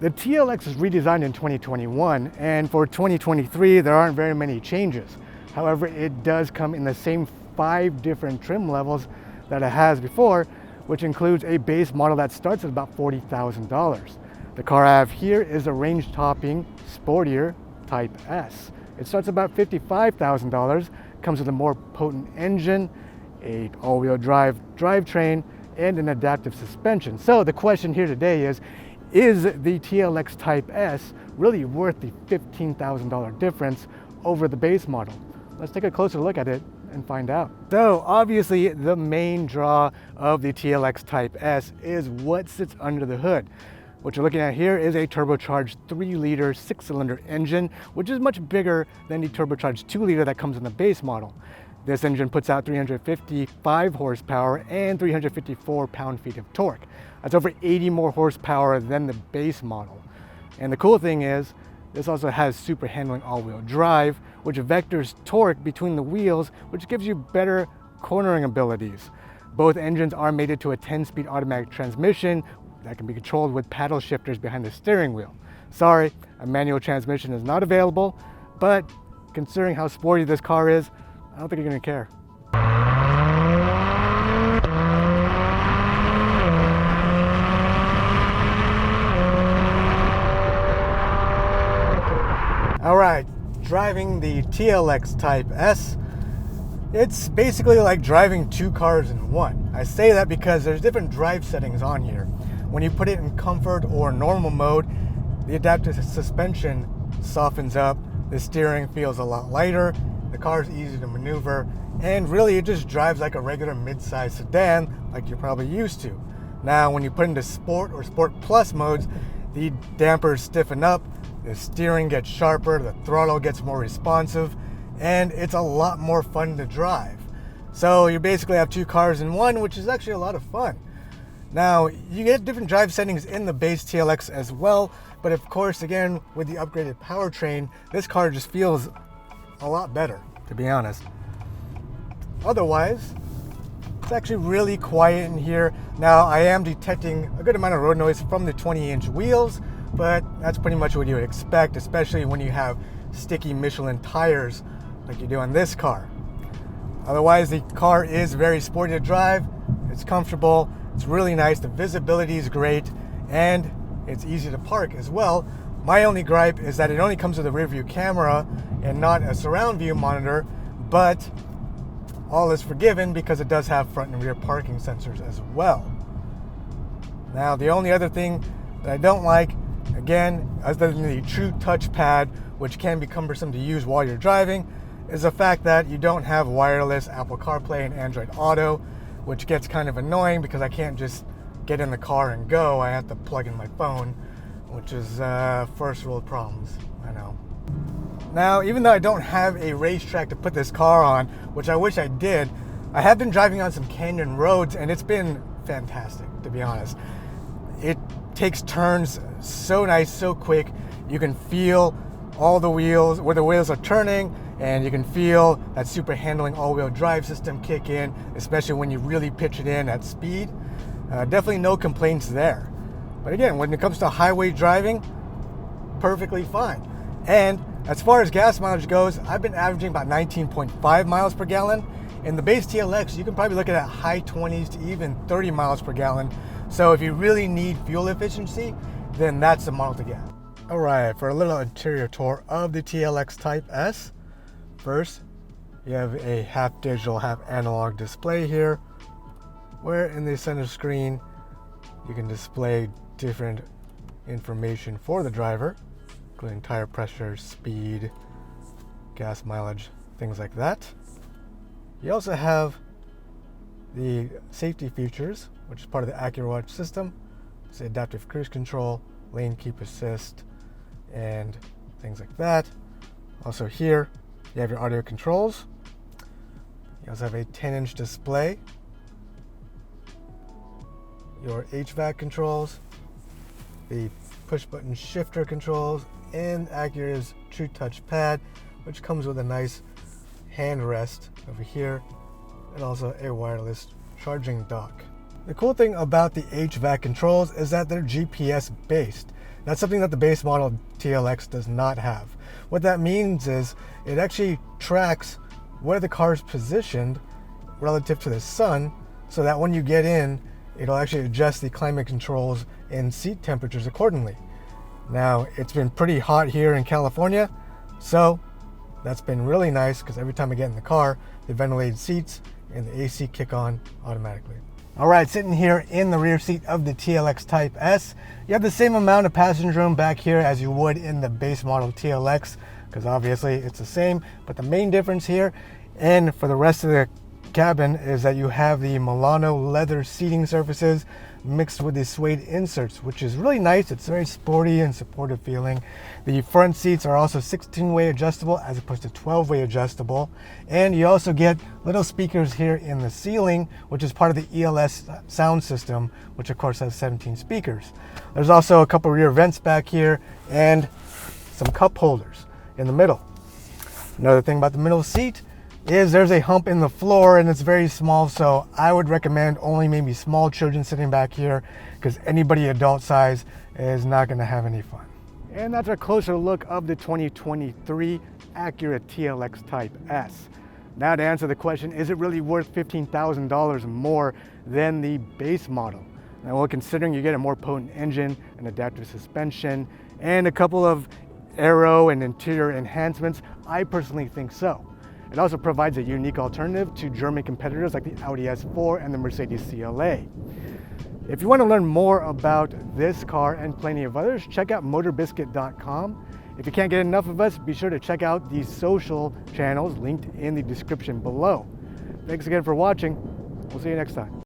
The TLX was redesigned in 2021, and for 2023 there aren't very many changes. However, it does come in the same 5 different trim levels that it has before, which includes a base model that starts at about $40,000. The car I have here is a range-topping, sportier Type S. It starts about $55,000, comes with a more potent engine, a all-wheel drive drivetrain, and an adaptive suspension. So the question here today is the TLX Type S really worth the $15,000 difference over the base model? Let's take a closer look at it and find out. So obviously the main draw of the TLX Type S is what sits under the hood. What you're looking at here is a turbocharged 3-liter 6-cylinder engine, which is much bigger than the turbocharged 2-liter that comes in the base model. This engine puts out 355 horsepower and 354 pound-feet of torque. That's over 80 more horsepower than the base model. And the cool thing is, this also has super handling all-wheel drive, which vectors torque between the wheels, which gives you better cornering abilities. Both engines are mated to a 10-speed automatic transmission that can be controlled with paddle shifters behind the steering wheel. Sorry, a manual transmission is not available, but considering how sporty this car is, I don't think you're gonna care. All right, driving the TLX Type S, it's basically like driving 2 cars in one. I say that because there's different drive settings on here. When you put it in comfort or normal mode, the adaptive suspension softens up, the steering feels a lot lighter, the car is easy to maneuver, and really it just drives like a regular mid-size sedan like you're probably used to. Now when you put into Sport or Sport Plus modes, the dampers stiffen up, the steering gets sharper, the throttle gets more responsive, and it's a lot more fun to drive. So you basically have 2 cars in one, which is actually a lot of fun. Now, you get different drive settings in the base TLX as well, but of course, again, with the upgraded powertrain, this car just feels a lot better, to be honest. Otherwise, it's actually really quiet in here. Now, I am detecting a good amount of road noise from the 20-inch wheels, but that's pretty much what you would expect, especially when you have sticky Michelin tires like you do on this car. Otherwise, the car is very sporty to drive, it's comfortable, it's really nice, the visibility is great, and it's easy to park as well. My only gripe is that it only comes with a rear view camera and not a surround view monitor, but all is forgiven because it does have front and rear parking sensors as well. Now, the only other thing that I don't like, again, other than the true touchpad, which can be cumbersome to use while you're driving, is the fact that you don't have wireless Apple CarPlay and Android Auto, which gets kind of annoying because I can't just get in the car and go. I have to plug in my phone, which is first world problems, I know. Now, even though I don't have a racetrack to put this car on, which I wish I did, I have been driving on some canyon roads and it's been fantastic, to be honest. It takes turns so nice, so quick. You can feel all the wheels, where the wheels are turning, and you can feel that super handling all-wheel drive system kick in, especially when you really pitch it in at speed. Definitely no complaints there. But again, when it comes to highway driving, perfectly fine. And as far as gas mileage goes, I've been averaging about 19.5 miles per gallon. In the base TLX, you can probably look at high 20s to even 30 miles per gallon. So if you really need fuel efficiency, then that's the model to get. All right, for a little interior tour of the TLX Type S. First, you have a half digital, half analog display here, where in the center screen, you can display different information for the driver, including tire pressure, speed, gas mileage, things like that. You also have the safety features, which is part of the Acura Watch system. It's the adaptive cruise control, lane keep assist, and things like that. Also here, you have your audio controls. You also have a 10-inch display, your HVAC controls, the push-button shifter controls, and Acura's True Touch Pad, which comes with a nice hand rest over here, and also a wireless charging dock. The cool thing about the HVAC controls is that they're GPS based. That's something that the base model TLX does not have. What that means is it actually tracks where the car is positioned relative to the sun, so that when you get in, it'll actually adjust the climate controls and seat temperatures accordingly. Now, it's been pretty hot here in California, so that's been really nice because every time I get in the car, the ventilated seats and the AC kick on automatically. All right, sitting here in the rear seat of the TLX Type S, you have the same amount of passenger room back here as you would in the base model TLX, because obviously it's the same, but the main difference here and for the rest of the cabin is that you have the Milano leather seating surfaces mixed with the suede inserts, which is really nice. It's very sporty and supportive feeling. The front seats are also 16-way adjustable as opposed to 12-way adjustable, and you also get little speakers here in the ceiling, which is part of the ELS sound system, which of course has 17 speakers. There's also a couple rear vents back here and some cup holders in the middle. Another thing about the middle seat is there's a hump in the floor and it's very small, so I would recommend only maybe small children sitting back here, because anybody adult size is not going to have any fun. And that's a closer look of the 2023 Acura TLX Type S. Now, to answer the question, is it really worth $15,000 more than the base model? Now, well, considering you get a more potent engine, an adaptive suspension, and a couple of aero and interior enhancements, I personally think so. It also provides a unique alternative to German competitors like the Audi S4 and the Mercedes CLA. If you want to learn more about this car and plenty of others, check out MotorBiscuit.com. If you can't get enough of us, be sure to check out these social channels linked in the description below. Thanks again for watching. We'll see you next time.